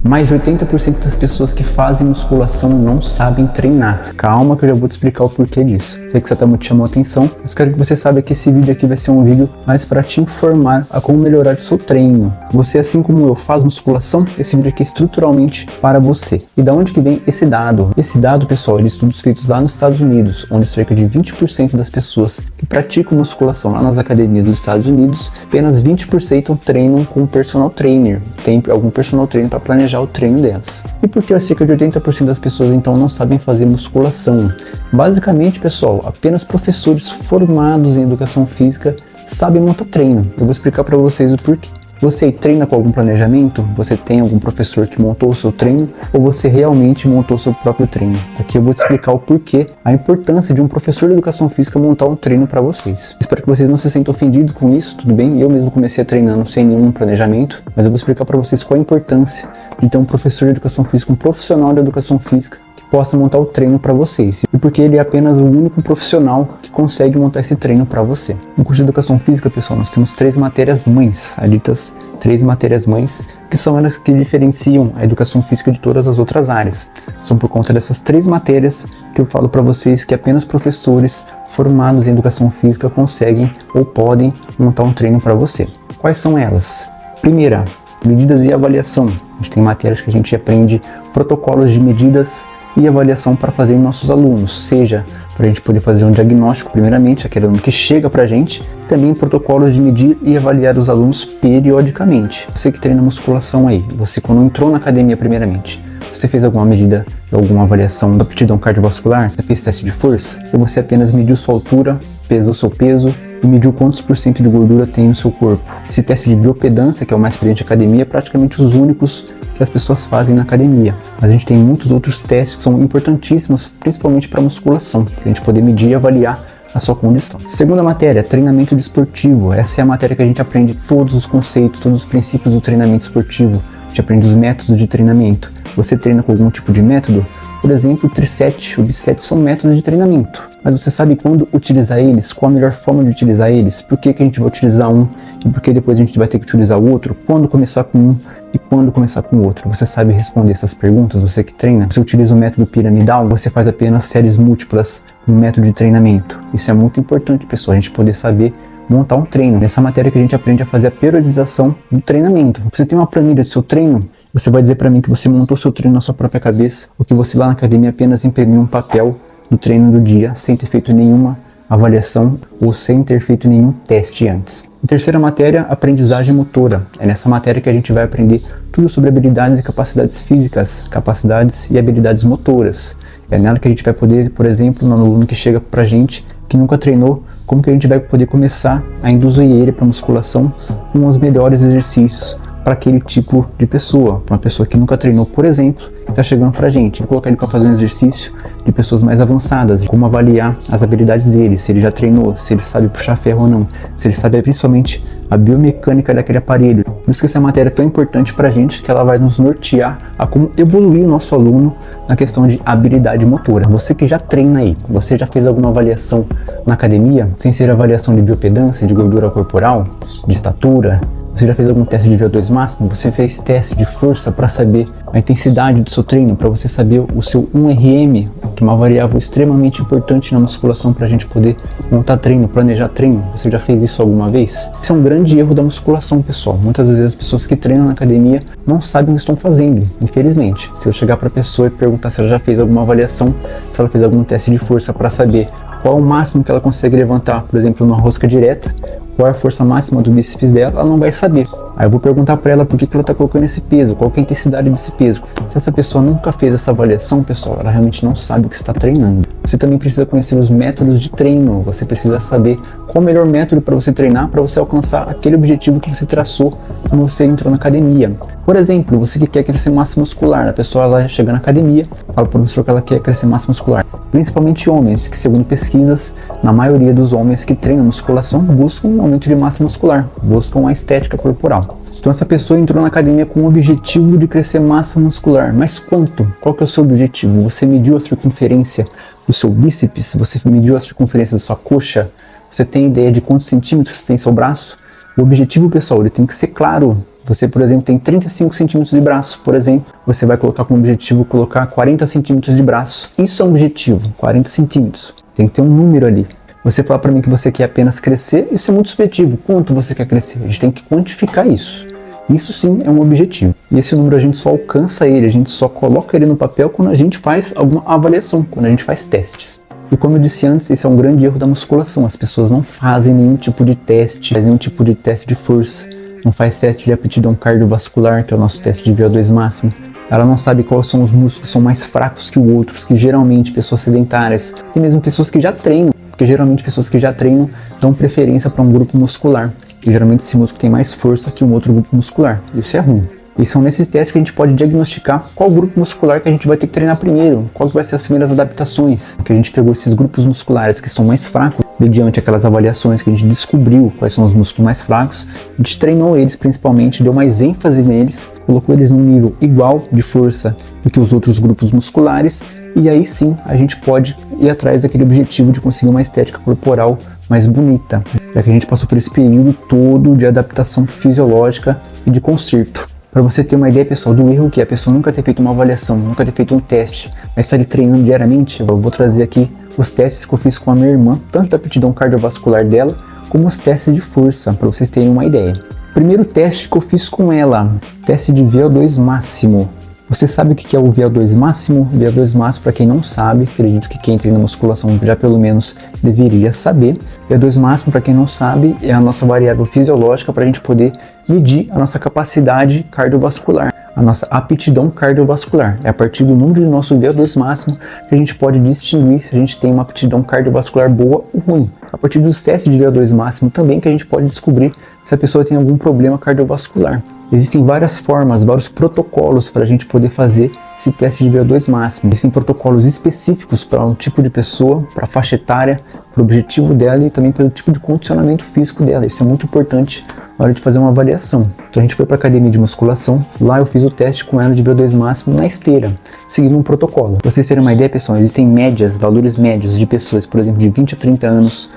Mais de 80% das pessoas que fazem musculação não sabem treinar. Calma que eu já vou te explicar o porquê disso. Sei que você me chamou a atenção, mas quero que você saiba que esse vídeo aqui vai ser um vídeo mais para te informar a como melhorar o seu treino. Você, assim como eu, faz musculação, esse vídeo aqui é estruturalmente para você. E da onde que vem esse dado? Esse dado, pessoal, é de estudos feitos lá nos Estados Unidos, onde cerca de 20% das pessoas que praticam musculação lá nas academias dos Estados Unidos, apenas 20% treinam com um personal trainer. Tem algum personal trainer para planejar o treino delas. E por que cerca de 80% das pessoas então não sabem fazer musculação? Basicamente, pessoal, apenas professores formados em educação física sabem montar treino. Eu vou explicar para vocês o porquê. Você treina com algum planejamento? Você tem algum professor que montou o seu treino? Ou você realmente montou o seu próprio treino? Aqui eu vou te explicar o porquê, a importância de um professor de educação física montar um treino para vocês. Espero que vocês não se sintam ofendidos com isso, tudo bem? Eu mesmo comecei treinando sem nenhum planejamento, mas eu vou explicar para vocês qual a importância de ter um professor de educação física, um profissional de educação física, possa montar o treino para vocês, e porque ele é apenas o único profissional que consegue montar esse treino para você. No curso de Educação Física, pessoal, nós temos 3 matérias-mães, as ditas 3 matérias-mães, que são elas que diferenciam a Educação Física de todas as outras áreas. São por conta dessas 3 matérias que eu falo para vocês que apenas professores formados em Educação Física conseguem ou podem montar um treino para você. Quais são elas? Primeira, medidas e avaliação. A gente tem matérias que a gente aprende protocolos de medidas e avaliação para fazer em nossos alunos, seja para a gente poder fazer um diagnóstico primeiramente, aquele aluno que chega para a gente, também protocolos de medir e avaliar os alunos periodicamente. Você que treina musculação aí, você quando entrou na academia primeiramente, você fez alguma medida, alguma avaliação da aptidão cardiovascular? Você fez teste de força? Ou você apenas mediu sua altura, pesou seu peso e mediu quantos por cento de gordura tem no seu corpo? Esse teste de biopedância, que é o mais presente na academia, é praticamente os únicos que as pessoas fazem na academia. Mas a gente tem muitos outros testes que são importantíssimos, principalmente para musculação, para a gente poder medir e avaliar a sua condição. Segunda matéria, treinamento desportivo. Essa é a matéria que a gente aprende todos os conceitos, todos os princípios do treinamento esportivo. A gente aprende os métodos de treinamento. Você treina com algum tipo de método? Por exemplo, o triset, o biset são métodos de treinamento. Mas você sabe quando utilizar eles? Qual a melhor forma de utilizar eles? Por que a gente vai utilizar um e por que depois a gente vai ter que utilizar o outro? Quando começar com um e quando começar com o outro? Você sabe responder essas perguntas? Você que treina? Você utiliza o método piramidal? Você faz apenas séries múltiplas no método de treinamento? Isso é muito importante, pessoal, a gente poder saber montar um treino. Nessa matéria que a gente aprende a fazer a periodização do treinamento. Você tem uma planilha do seu treino? Você vai dizer para mim que você montou seu treino na sua própria cabeça, ou que você lá na academia apenas imprimiu um papel do treino do dia, sem ter feito nenhuma avaliação ou sem ter feito nenhum teste antes. A terceira matéria, aprendizagem motora. É nessa matéria que a gente vai aprender tudo sobre habilidades e capacidades físicas, capacidades e habilidades motoras. É nela que a gente vai poder, por exemplo, no aluno que chega pra gente, que nunca treinou, como que a gente vai poder começar a induzir ele para musculação com os melhores exercícios para aquele tipo de pessoa, para uma pessoa que nunca treinou, por exemplo, e está chegando para a gente. Vou colocar ele para fazer um exercício de pessoas mais avançadas, como avaliar as habilidades dele, se ele já treinou, se ele sabe puxar ferro ou não, se ele sabe principalmente a biomecânica daquele aparelho. Por isso que essa matéria é tão importante para a gente, que ela vai nos nortear a como evoluir o nosso aluno na questão de habilidade motora. Você que já treina aí, você já fez alguma avaliação na academia, sem ser avaliação de biopedância, de gordura corporal, de estatura? Você já fez algum teste de VO2 máximo? Você fez teste de força para saber a intensidade do seu treino, para você saber o seu 1RM, que é uma variável extremamente importante na musculação para a gente poder montar treino, planejar treino? Você já fez isso alguma vez? Isso é um grande erro da musculação, pessoal. Muitas vezes as pessoas que treinam na academia não sabem o que estão fazendo, infelizmente. Se eu chegar para a pessoa e perguntar se ela já fez alguma avaliação, se ela fez algum teste de força para saber qual é o máximo que ela consegue levantar, por exemplo, numa rosca direta, qual é a força máxima do bíceps dela, ela não vai saber. Aí eu vou perguntar para ela por que ela está colocando esse peso, qual que é a intensidade desse peso. Se essa pessoa nunca fez essa avaliação, pessoal, ela realmente não sabe o que está treinando. Você também precisa conhecer os métodos de treino, você precisa saber qual o melhor método para você treinar, para você alcançar aquele objetivo que você traçou quando você entrou na academia. Por exemplo, você que quer crescer massa muscular, a pessoa ela chega na academia, fala para o professor que ela quer crescer massa muscular. Principalmente homens, que segundo pesquisas, na maioria dos homens que treinam musculação buscam um aumento de massa muscular, buscam a estética corporal. Então essa pessoa entrou na academia com o objetivo de crescer massa muscular. Mas quanto? Qual que é o seu objetivo? Você mediu a circunferência do seu bíceps? Você mediu a circunferência da sua coxa? Você tem ideia de quantos centímetros tem seu braço? O objetivo, pessoal, ele tem que ser claro. Você, por exemplo, tem 35 centímetros de braço, por exemplo, você vai colocar como objetivo colocar 40 centímetros de braço. Isso é um objetivo, 40 centímetros. Tem que ter um número ali. Você fala para mim que você quer apenas crescer, isso é muito subjetivo. Quanto você quer crescer? A gente tem que quantificar isso. Isso sim é um objetivo. E esse número a gente só alcança ele, a gente só coloca ele no papel quando a gente faz alguma avaliação, quando a gente faz testes. E como eu disse antes, esse é um grande erro da musculação. As pessoas não fazem nenhum tipo de teste, fazem nenhum tipo de teste de força, não faz teste de aptidão cardiovascular, que é o nosso teste de VO2 máximo. Ela não sabe quais são os músculos que são mais fracos que os outros, que geralmente pessoas sedentárias, e mesmo pessoas que já treinam, porque geralmente pessoas que já treinam dão preferência para um grupo muscular, e geralmente esse músculo tem mais força que um outro grupo muscular. Isso é ruim. E são nesses testes que a gente pode diagnosticar qual grupo muscular que a gente vai ter que treinar primeiro, qual que vai ser as primeiras adaptações. Porque a gente pegou esses grupos musculares que são mais fracos, mediante aquelas avaliações que a gente descobriu quais são os músculos mais fracos, a gente treinou eles principalmente, deu mais ênfase neles, colocou eles num nível igual de força do que os outros grupos musculares, e aí sim a gente pode ir atrás daquele objetivo de conseguir uma estética corporal mais bonita, já que a gente passou por esse período todo de adaptação fisiológica e de conserto. Para você ter uma ideia, pessoal, do erro que é a pessoa nunca ter feito uma avaliação, nunca ter feito um teste, mas estar treinando diariamente, eu vou trazer aqui os testes que eu fiz com a minha irmã, tanto da aptidão cardiovascular dela, como os testes de força, para vocês terem uma ideia. Primeiro teste que eu fiz com ela, teste de VO2 máximo. Você sabe o que é o VO2 máximo? VO2 máximo, para quem não sabe, acredito que quem treina musculação já pelo menos deveria saber. VO2 máximo, para quem não sabe, é a nossa variável fisiológica para a gente poder medir a nossa capacidade cardiovascular, a nossa aptidão cardiovascular. É a partir do número do nosso VO2 máximo que a gente pode distinguir se a gente tem uma aptidão cardiovascular boa ou ruim. A partir dos testes de VO2 máximo também que a gente pode descobrir se a pessoa tem algum problema cardiovascular. Existem várias formas, vários protocolos para a gente poder fazer esse teste de VO2 máximo. Existem protocolos específicos para um tipo de pessoa, para a faixa etária, para o objetivo dela e também pelo tipo de condicionamento físico dela. Isso é muito importante na hora de fazer uma avaliação. Então a gente foi para a academia de musculação, lá eu fiz o teste com ela de VO2 máximo na esteira, seguindo um protocolo. Para vocês terem uma ideia, pessoal, existem médias, valores médios de pessoas, por exemplo, de 20 a 30 anos,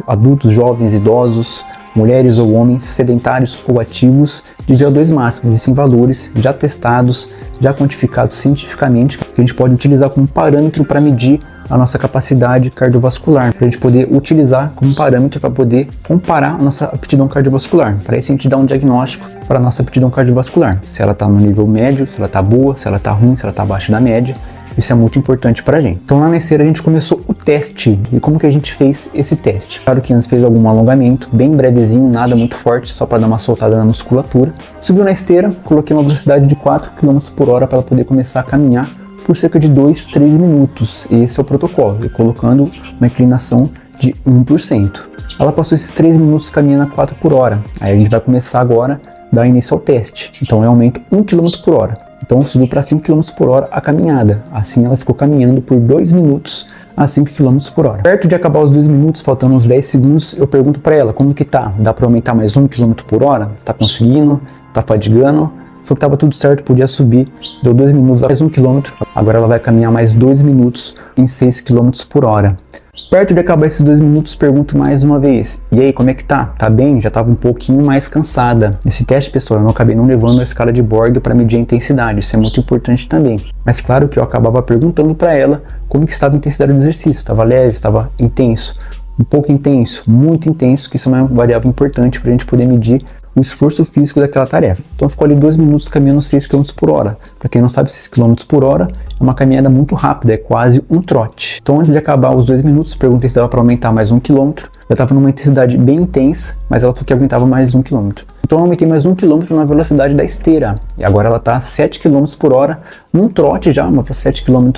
adultos, jovens, idosos, mulheres ou homens, sedentários ou ativos, de VO2 máximo. Existem valores já testados, já quantificados cientificamente, que a gente pode utilizar como parâmetro para medir a nossa capacidade cardiovascular, para a gente poder utilizar como parâmetro para poder comparar a nossa aptidão cardiovascular. Para isso a gente dá um diagnóstico para a nossa aptidão cardiovascular, se ela está no nível médio, se ela está boa, se ela está ruim, se ela está abaixo da média. Isso é muito importante pra gente. Então lá na esteira a gente começou o teste. E como que a gente fez esse teste? Claro que antes fez algum alongamento, bem brevezinho, nada muito forte, só para dar uma soltada na musculatura. Subiu na esteira, coloquei uma velocidade de 4 km por hora para ela poder começar a caminhar por cerca de 2, 3 minutos. Esse é o protocolo, e colocando uma inclinação de 1%. Ela passou esses 3 minutos caminhando a 4 por hora. Aí a gente vai começar agora a dar início ao teste. Então eu aumento 1 km por hora. Então subiu para 5 km por hora a caminhada. Assim ela ficou caminhando por 2 minutos a 5 km por hora. Perto de acabar os 2 minutos, faltando uns 10 segundos, eu pergunto para ela como que tá. Dá para aumentar mais 1 km por hora? Tá conseguindo? Tá fadigando? Falou que tava tudo certo, podia subir. Deu 2 minutos a mais 1 km. Agora ela vai caminhar mais 2 minutos em 6 km por hora. Perto de acabar esses 2 minutos, pergunto mais uma vez. E aí, como é que tá? Tá bem? Já tava um pouquinho mais cansada. Nesse teste, pessoal, eu não acabei não levando a escala de Borg para medir a intensidade. Isso é muito importante também. Mas claro que eu acabava perguntando para ela como que estava a intensidade do exercício. Estava leve, estava intenso, um pouco intenso, muito intenso, que isso é uma variável importante para a gente poder medir o esforço físico daquela tarefa. Então ficou ali 2 minutos caminhando 6 km por hora. Para quem não sabe, 6 km por hora é uma caminhada muito rápida, é quase um trote. Então antes de acabar os 2 minutos, perguntei se dava para aumentar mais 1 km. Eu estava numa intensidade bem intensa, mas ela falou que aguentava mais 1 km. Então eu aumentei mais 1 km na velocidade da esteira. E agora ela está a 7 km por hora, num trote já, 7 km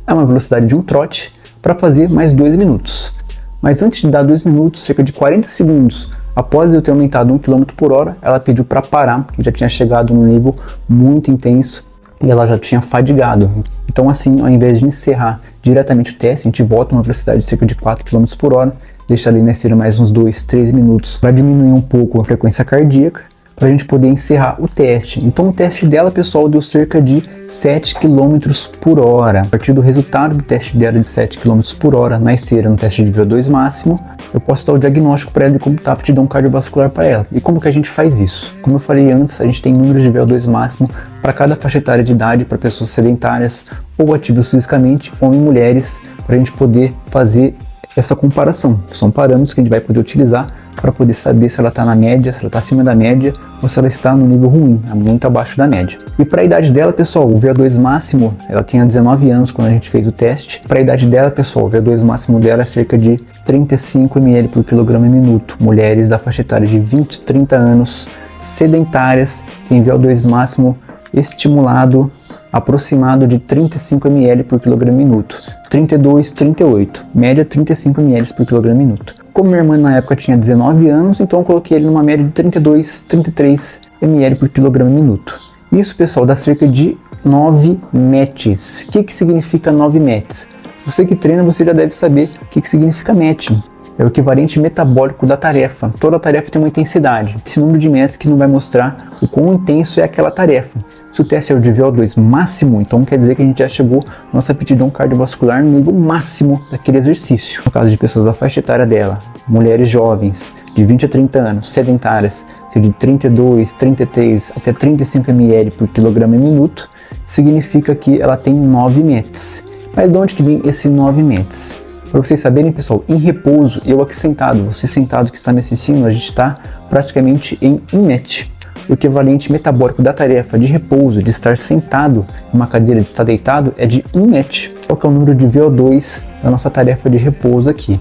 é uma velocidade de um trote, para fazer mais 2 minutos. Mas antes de dar 2 minutos, cerca de 40 segundos, após eu ter aumentado 1 km por hora, ela pediu para parar, que já tinha chegado num nível muito intenso e ela já tinha fadigado. Então assim, ao invés de encerrar diretamente o teste, a gente volta a uma velocidade de cerca de 4 km por hora, deixa ali na esteira mais uns 2, 3 minutos para diminuir um pouco a frequência cardíaca, para a gente poder encerrar o teste. Então o teste dela, pessoal, deu cerca de 7 km por hora. A partir do resultado do teste dela de 7 km por hora na esteira, no teste de VO2 máximo, eu posso dar o diagnóstico para ela de como está a aptidão cardiovascular para ela. E como que a gente faz isso? Como eu falei antes, a gente tem números de VO2 máximo para cada faixa etária de idade, para pessoas sedentárias ou ativas fisicamente, homens e mulheres, para a gente poder fazer essa comparação. São parâmetros que a gente vai poder utilizar para poder saber se ela está na média, se ela está acima da média ou se ela está no nível ruim, muito abaixo da média. E para a idade dela, pessoal, o VO2 máximo, ela tinha 19 anos quando a gente fez o teste. Para a idade dela, pessoal, o VO2 máximo dela é cerca de 35 ml por quilograma minuto. Mulheres da faixa etária de 20 a 30 anos, sedentárias, têm VO2 máximo estimulado aproximado de 35 ml por quilograma minuto, 32, 38, média 35 ml por quilograma minuto. Como minha irmã na época tinha 19 anos, então eu coloquei ele numa média de 32, 33 ml por quilograma minuto. Isso, pessoal, dá cerca de 9 METs. O que significa 9 METs? Você que treina, você já deve saber o que significa MET. É o equivalente metabólico da tarefa. Toda tarefa tem uma intensidade. Esse número de METs que não vai mostrar o quão intenso é aquela tarefa. Se o teste é o de VO2 máximo, então quer dizer que a gente já chegou nossa aptidão cardiovascular no nível máximo daquele exercício. No caso de pessoas da faixa etária dela, mulheres jovens, de 20 a 30 anos, sedentárias, de 32, 33 até 35 ml por quilograma minuto, significa que ela tem 9 METs. Mas de onde que vem esse 9 METs? Para vocês saberem, pessoal, em repouso, eu aqui sentado, você sentado que está me assistindo, a gente está praticamente em 1 MET. O equivalente metabólico da tarefa de repouso, de estar sentado em uma cadeira, de estar deitado, é de 1 MET. Qual que é o número de VO2 da nossa tarefa de repouso aqui?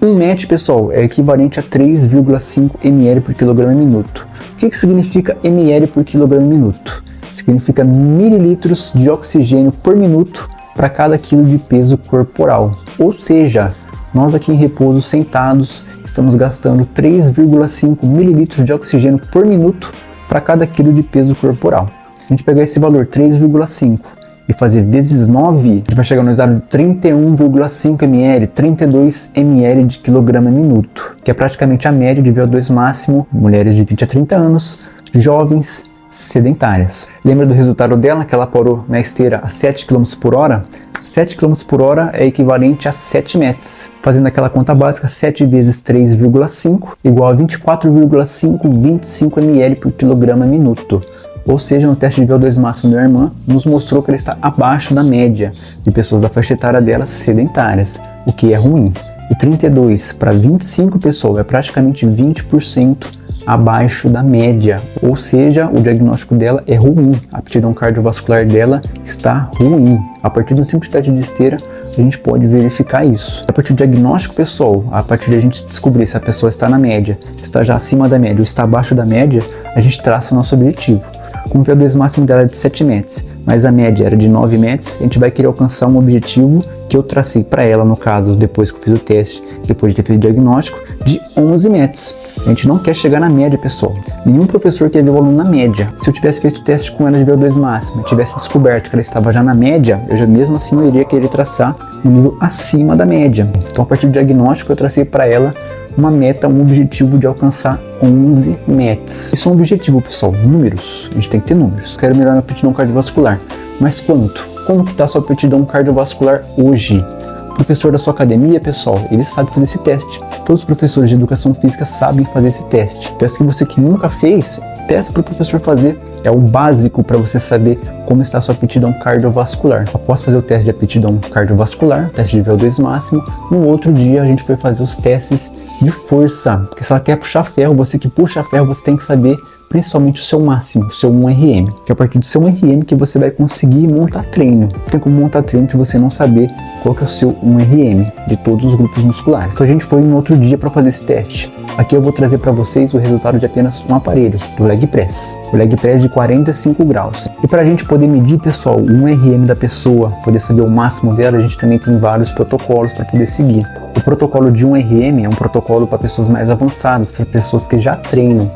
1 MET, pessoal, é equivalente a 3,5 ml por quilograma minuto. O que significa ml por quilograma minuto? Significa mililitros de oxigênio por minuto para cada quilo de peso corporal. Ou seja, nós aqui em repouso sentados estamos gastando 3,5 mililitros de oxigênio por minuto para cada quilo de peso corporal. A gente pegar esse valor 3,5 e fazer vezes 9, a gente vai chegar no resultado de 31,5 ml, 32 ml de quilograma minuto, que é praticamente a média de VO2 máximo, mulheres de 20 a 30 anos, jovens, sedentárias. Lembra do resultado dela, que ela parou na esteira a 7 km por hora? 7 km por hora é equivalente a 7 METs. Fazendo aquela conta básica, 7 vezes 3,5 igual a 24,525 ml por quilograma minuto. Ou seja, no teste de VO2 máximo da irmã, nos mostrou que ela está abaixo da média de pessoas da faixa etária dela sedentárias, o que é ruim. E 32 para 25 pessoas é praticamente 20% abaixo da média, ou seja, o diagnóstico dela é ruim, a aptidão cardiovascular dela está ruim. A partir do simples teste de esteira, a gente pode verificar isso. A partir do diagnóstico, pessoal, a partir de a gente descobrir se a pessoa está na média, está já acima da média ou está abaixo da média, a gente traça o nosso objetivo. Como o VO2 máximo dela é de 7 METs, mas a média era de 9 METs, a gente vai querer alcançar um objetivo que eu tracei para ela, no caso, depois que eu fiz o teste, depois de ter feito o diagnóstico, de 11 METs. A gente não quer chegar na média, pessoal. Nenhum professor quer ver o aluno na média. Se eu tivesse feito o teste com ela de VO2 máximo, tivesse descoberto que ela estava já na média, eu já mesmo assim eu iria querer traçar um nível acima da média. Então, a partir do diagnóstico, eu tracei para ela uma meta, um objetivo de alcançar 11 METs. Isso é um objetivo, pessoal. Números. A gente tem que ter números. Quero melhorar a aptidão cardiovascular. Mas quanto? Como que está a sua aptidão cardiovascular hoje? O professor da sua academia, pessoal, ele sabe fazer esse teste. Todos os professores de educação física sabem fazer esse teste. Peço que você que nunca fez, peça para o professor fazer. É o básico para você saber como está a sua aptidão cardiovascular. Após fazer o teste de aptidão cardiovascular, teste de VO2 máximo, no outro dia a gente foi fazer os testes de força. Porque se ela quer puxar ferro, você que puxa ferro, você tem que saber principalmente o seu máximo, o seu 1RM, que é a partir do seu 1RM que você vai conseguir montar treino. Não tem como montar treino se você não saber qual que é o seu 1RM de todos os grupos musculares. Então a gente foi no outro dia para fazer esse teste. Aqui eu vou trazer para vocês o resultado de apenas um aparelho, do leg press. O leg press de 45 graus. E para a gente poder medir, pessoal, o 1RM da pessoa, poder saber o máximo dela, a gente também tem vários protocolos para poder seguir. O protocolo de 1RM é um protocolo para pessoas mais avançadas, para pessoas que já treinam.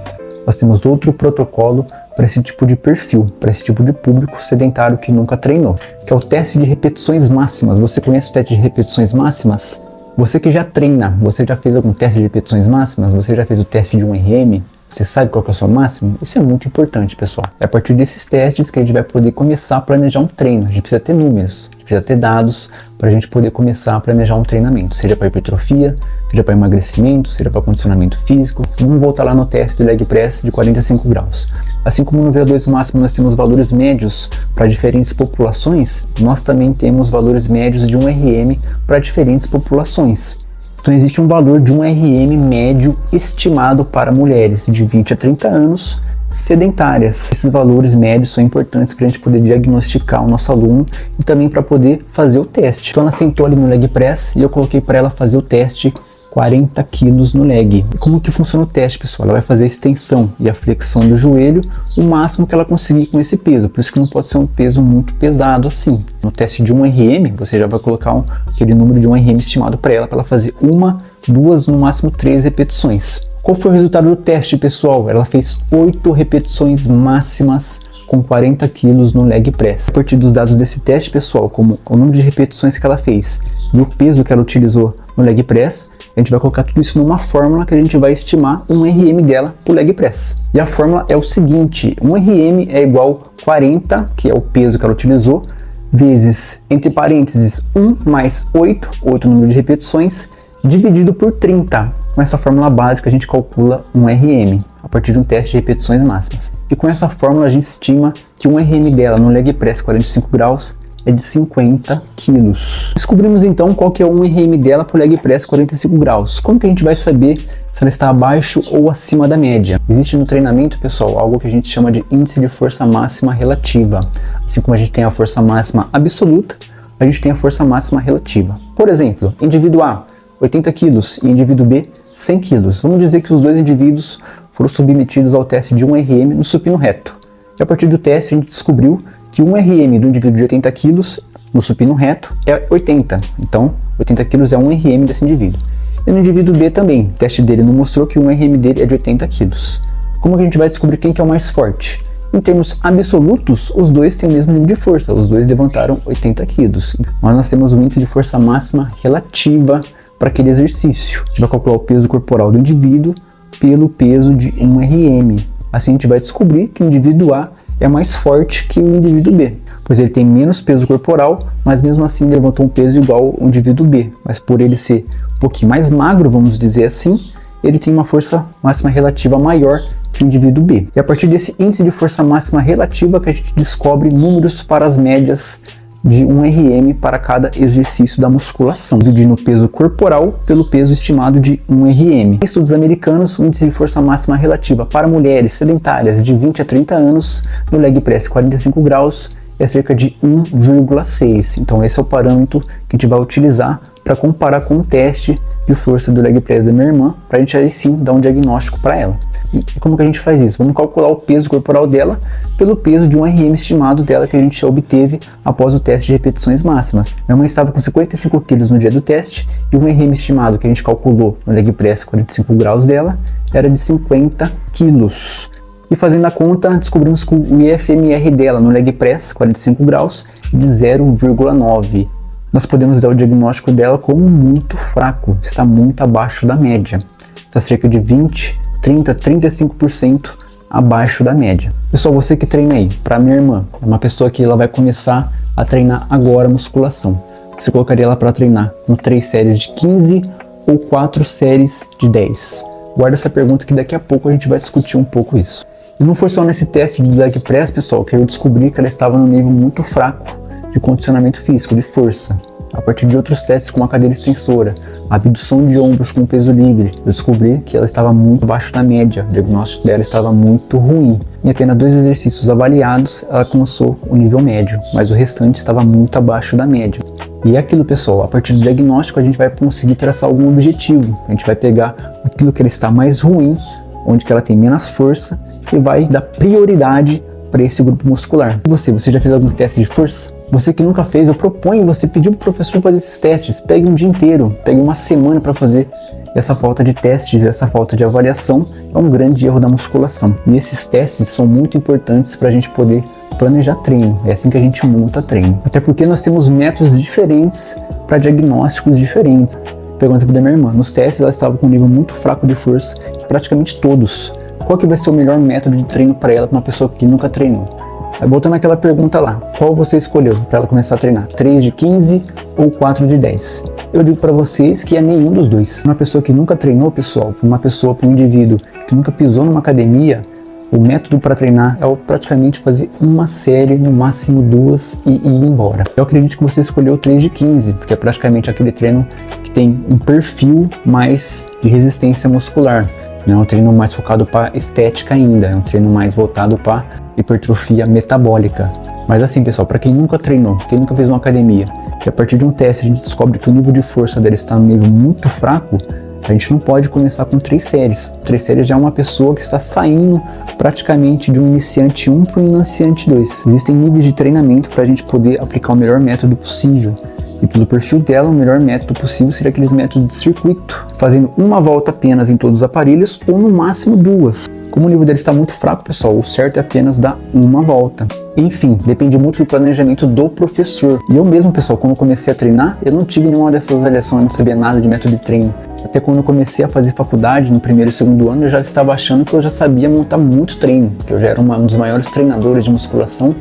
Nós temos outro protocolo para esse tipo de perfil, para esse tipo de público sedentário que nunca treinou, que é o teste de repetições máximas. Você conhece o teste de repetições máximas? Você que já treina, você já fez algum teste de repetições máximas? Você já fez o teste de 1RM? Você sabe qual que é o seu máximo? Isso é muito importante, pessoal. É a partir desses testes que a gente vai poder começar a planejar um treino. A gente precisa ter números, a gente precisa ter dados para a gente poder começar a planejar um treinamento, seja para hipertrofia, seja para emagrecimento, seja para condicionamento físico. Vamos voltar lá no teste do leg press de 45 graus. Assim como no VO2 máximo nós temos valores médios para diferentes populações, nós também temos valores médios de 1RM para diferentes populações. Então existe um valor de 1RM médio estimado para mulheres de 20 a 30 anos sedentárias. Esses valores médios são importantes para a gente poder diagnosticar o nosso aluno e também para poder fazer o teste. Então ela sentou ali no leg press e eu coloquei para ela fazer o teste 40 quilos no leg. E como que funciona o teste, pessoal? Ela vai fazer a extensão e a flexão do joelho o máximo que ela conseguir com esse peso, por isso que não pode ser um peso muito pesado assim. No teste de 1RM, você já vai colocar aquele número de 1RM estimado para ela fazer 1, 2, no máximo 3 repetições. Qual foi o resultado do teste, pessoal? Ela fez 8 repetições máximas com 40 quilos no leg press. A partir dos dados desse teste, pessoal, como o número de repetições que ela fez e o peso que ela utilizou no leg press, a gente vai colocar tudo isso numa fórmula que a gente vai estimar um RM dela para o leg press. E a fórmula é o seguinte: um RM é igual a 40, que é o peso que ela utilizou, vezes, entre parênteses, 1 mais 8, 8 número de repetições, dividido por 30. Com essa fórmula básica a gente calcula um RM, a partir de um teste de repetições máximas. E com essa fórmula a gente estima que um RM dela no leg press 45 graus é de 50 quilos. Descobrimos então qual que é o 1RM dela para o leg press 45 graus. Como que a gente vai saber se ela está abaixo ou acima da média? Existe no treinamento, pessoal, algo que a gente chama de índice de força máxima relativa. Assim como a gente tem a força máxima absoluta, a gente tem a força máxima relativa. Por exemplo, indivíduo A, 80 quilos, e indivíduo B, 100 quilos. Vamos dizer que os dois indivíduos foram submetidos ao teste de 1RM no supino reto. E a partir do teste a gente descobriu que 1RM do indivíduo de 80 quilos no supino reto é 80. Então, 80 quilos é 1RM desse indivíduo. E no indivíduo B também, o teste dele não mostrou que o 1RM dele é de 80 quilos. Como que a gente vai descobrir quem que é o mais forte? Em termos absolutos, os dois têm o mesmo nível de força, os dois levantaram 80 quilos. Mas nós temos o índice de força máxima relativa para aquele exercício. A gente vai calcular o peso corporal do indivíduo pelo peso de 1RM. Assim a gente vai descobrir que o indivíduo A é mais forte que o indivíduo B, pois ele tem menos peso corporal, mas mesmo assim ele levantou um peso igual ao indivíduo B. Mas por ele ser um pouquinho mais magro, vamos dizer assim, ele tem uma força máxima relativa maior que o indivíduo B. E a partir desse índice de força máxima relativa que a gente descobre números para as médias de 1RM para cada exercício da musculação, dividindo o peso corporal pelo peso estimado de 1RM. Em estudos americanos, o índice de força máxima relativa para mulheres sedentárias de 20 a 30 anos no leg press 45 graus é cerca de 1,6. Então esse é o parâmetro que a gente vai utilizar para comparar com o teste de força do leg press da minha irmã, para a gente aí sim dar um diagnóstico para ela. E como que a gente faz isso? Vamos calcular o peso corporal dela pelo peso de 1RM estimado dela que a gente obteve após o teste de repetições máximas. Minha mãe estava com 55 quilos no dia do teste e o 1RM estimado que a gente calculou no leg press 45 graus dela era de 50 quilos. E fazendo a conta, descobrimos que o IFMR dela no leg press 45 graus é de 0,9. Nós podemos dar o diagnóstico dela como muito fraco, está muito abaixo da média. Está cerca de 20, 30, 35% abaixo da média. Pessoal, você que treina aí, para minha irmã, é uma pessoa que ela vai começar a treinar agora musculação. Você colocaria ela para treinar com 3 séries de 15 ou 4 séries de 10? Guarda essa pergunta que daqui a pouco a gente vai discutir um pouco isso. E não foi só nesse teste de leg press, pessoal, que eu descobri que ela estava num nível muito fraco de condicionamento físico, de força. A partir de outros testes com a cadeira extensora, abdução de ombros com peso livre, eu descobri que ela estava muito abaixo da média, o diagnóstico dela estava muito ruim. Em apenas 2 exercícios avaliados, ela alcançou o nível médio, mas o restante estava muito abaixo da média. E é aquilo, pessoal, a partir do diagnóstico a gente vai conseguir traçar algum objetivo. A gente vai pegar aquilo que ela está mais ruim, onde que ela tem menos força, e vai dar prioridade para esse grupo muscular. E você já fez algum teste de força? Você que nunca fez, eu proponho você pedir para o professor fazer esses testes. Pegue um dia inteiro, pegue uma semana para fazer. Essa falta de testes, essa falta de avaliação é um grande erro da musculação. E esses testes são muito importantes para a gente poder planejar treino. É assim que a gente monta treino. Até porque nós temos métodos diferentes para diagnósticos diferentes. Pegando o exemplo da minha irmã, nos testes ela estava com um nível muito fraco de força, praticamente todos. qual que vai ser o melhor método de treino para ela, para uma pessoa que nunca treinou? Aí voltando àquela pergunta lá, qual você escolheu para ela começar a treinar? 3 de 15 ou 4 de 10? Eu digo para vocês que é nenhum dos dois. Uma pessoa que nunca treinou, pessoal, para um indivíduo que nunca pisou numa academia, o método para treinar é praticamente fazer uma série, no máximo 2 e ir embora. Eu acredito que você escolheu o 3 de 15, porque é praticamente aquele treino que tem um perfil mais de resistência muscular. Não é um treino mais focado para estética ainda, é um treino mais voltado para hipertrofia metabólica. Mas assim, pessoal, para quem nunca treinou, quem nunca fez uma academia, que a partir de um teste a gente descobre que o nível de força dele está no nível muito fraco, a gente não pode começar com 3 séries. 3 séries já é uma pessoa que está saindo praticamente de um iniciante 1 para um iniciante 2. Existem níveis de treinamento para a gente poder aplicar o melhor método possível. E pelo perfil dela, o melhor método possível seria aqueles métodos de circuito, fazendo uma volta apenas em todos os aparelhos ou no máximo 2. Como o nível dele está muito fraco, pessoal, o certo é apenas dar uma volta. Enfim, depende muito do planejamento do professor. E eu mesmo, pessoal, quando eu comecei a treinar, eu não tive nenhuma dessas avaliações, eu não sabia nada de método de treino. Até quando eu comecei a fazer faculdade, no primeiro e segundo ano, eu já estava achando que eu já sabia montar muito treino, que eu já era um dos maiores treinadores de musculação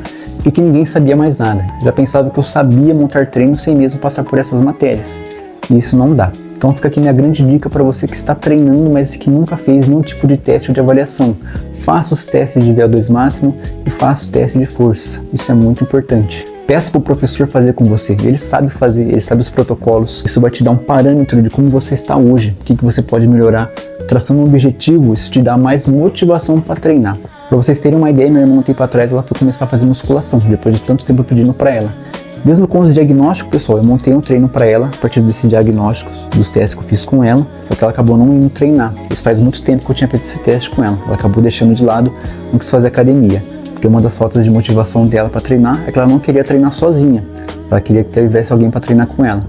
e que ninguém sabia mais nada. Já pensava que eu sabia montar treino sem mesmo passar por essas matérias. E isso não dá. Então fica aqui minha grande dica para você que está treinando, mas que nunca fez nenhum tipo de teste ou de avaliação. Faça os testes de VO2 máximo e faça o teste de força. Isso é muito importante. Peça para o professor fazer com você. Ele sabe fazer, ele sabe os protocolos. Isso vai te dar um parâmetro de como você está hoje, o que você pode melhorar. Traçando um objetivo, isso te dá mais motivação para treinar. Para vocês terem uma ideia, minha irmã um tempo atrás ela foi começar a fazer musculação, depois de tanto tempo pedindo para ela. Mesmo com os diagnósticos, pessoal, eu montei um treino para ela a partir desses diagnósticos, dos testes que eu fiz com ela, só que ela acabou não indo treinar. Isso faz muito tempo que eu tinha feito esse teste com ela. Ela acabou deixando de lado, não quis fazer academia. Porque uma das faltas de motivação dela para treinar é que ela não queria treinar sozinha. Ela queria que tivesse alguém para treinar com ela.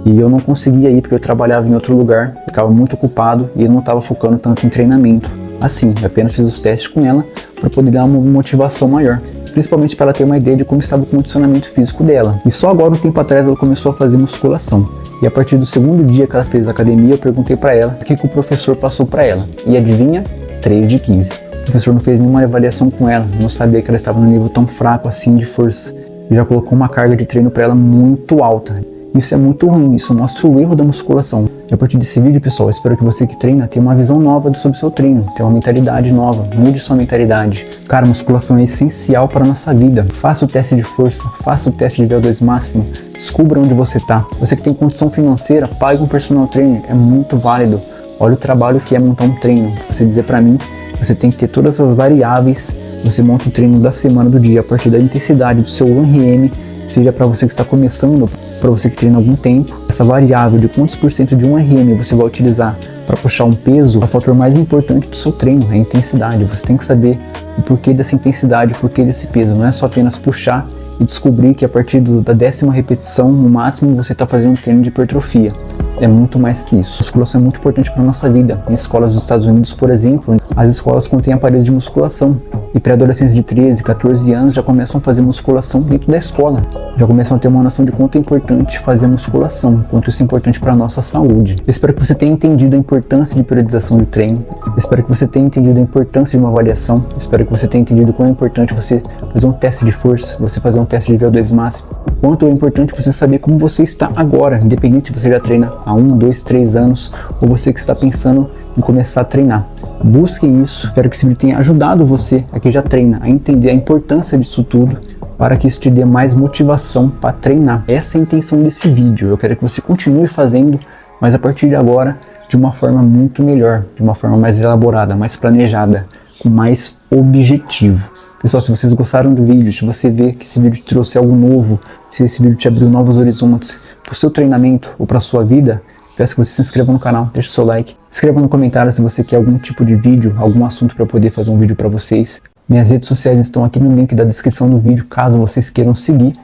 E eu não conseguia ir porque eu trabalhava em outro lugar, ficava muito ocupado e eu não estava focando tanto em treinamento. Assim, eu apenas fiz os testes com ela para poder dar uma motivação maior. Principalmente para ela ter uma ideia de como estava o condicionamento físico dela. E só agora, um tempo atrás, ela começou a fazer musculação. E a partir do segundo dia que ela fez a academia, eu perguntei para ela o que o professor passou para ela. E adivinha? 3 de 15. O professor não fez nenhuma avaliação com ela, não sabia que ela estava num nível tão fraco assim de força. E já colocou uma carga de treino para ela muito alta. Isso é muito ruim, isso mostra o erro da musculação. E a partir desse vídeo, pessoal, eu espero que você que treina tenha uma visão nova sobre o seu treino, tenha uma mentalidade nova, mude sua mentalidade. Cara, a musculação é essencial para a nossa vida. Faça o teste de força, faça o teste de VO2 máximo, descubra onde você está. Você que tem condição financeira, pague um personal trainer, é muito válido. Olha o trabalho que é montar um treino. Você dizer para mim, você tem que ter todas as variáveis, você monta o treino da semana, do dia, a partir da intensidade do seu 1RM, seja para você que está começando, para você que treina há algum tempo. Essa variável de quantos por cento de 1RM você vai utilizar para puxar um peso é o fator mais importante do seu treino, é a intensidade. Você tem que saber o porquê dessa intensidade, o porquê desse peso. Não é só apenas puxar e descobrir que a partir da 10ª repetição, no máximo, você está fazendo um treino de hipertrofia. É muito mais que isso. A musculação é muito importante para a nossa vida. Em escolas dos Estados Unidos, por exemplo, as escolas contêm aparelhos de musculação. E pré-adolescentes de 13, 14 anos já começam a fazer musculação dentro da escola. Já começam a ter uma noção de quanto é importante fazer musculação, quanto isso é importante para a nossa saúde. Eu espero que você tenha entendido a importância de periodização do treino. Eu espero que você tenha entendido a importância de uma avaliação. Eu espero que você tenha entendido quão é importante você fazer um teste de força, você fazer um teste de VO2 máximo. Quanto é importante você saber como você está agora, independente se você já treina há 1, 2, 3 anos ou você que está pensando em começar a treinar. Busquem isso, espero que esse vídeo tenha ajudado você, a que já treina, a entender a importância disso tudo, para que isso te dê mais motivação para treinar. Essa é a intenção desse vídeo, eu quero que você continue fazendo, mas a partir de agora, de uma forma muito melhor, de uma forma mais elaborada, mais planejada, com mais objetivo. Pessoal, se vocês gostaram do vídeo, se você vê que esse vídeo te trouxe algo novo, se esse vídeo te abriu novos horizontes para o seu treinamento ou para a sua vida, peço que você se inscreva no canal, deixe seu like, escreva no comentário se você quer algum tipo de vídeo, algum assunto para eu poder fazer um vídeo para vocês. Minhas redes sociais estão aqui no link da descrição do vídeo, caso vocês queiram seguir.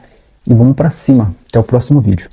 E vamos para cima. Até o próximo vídeo.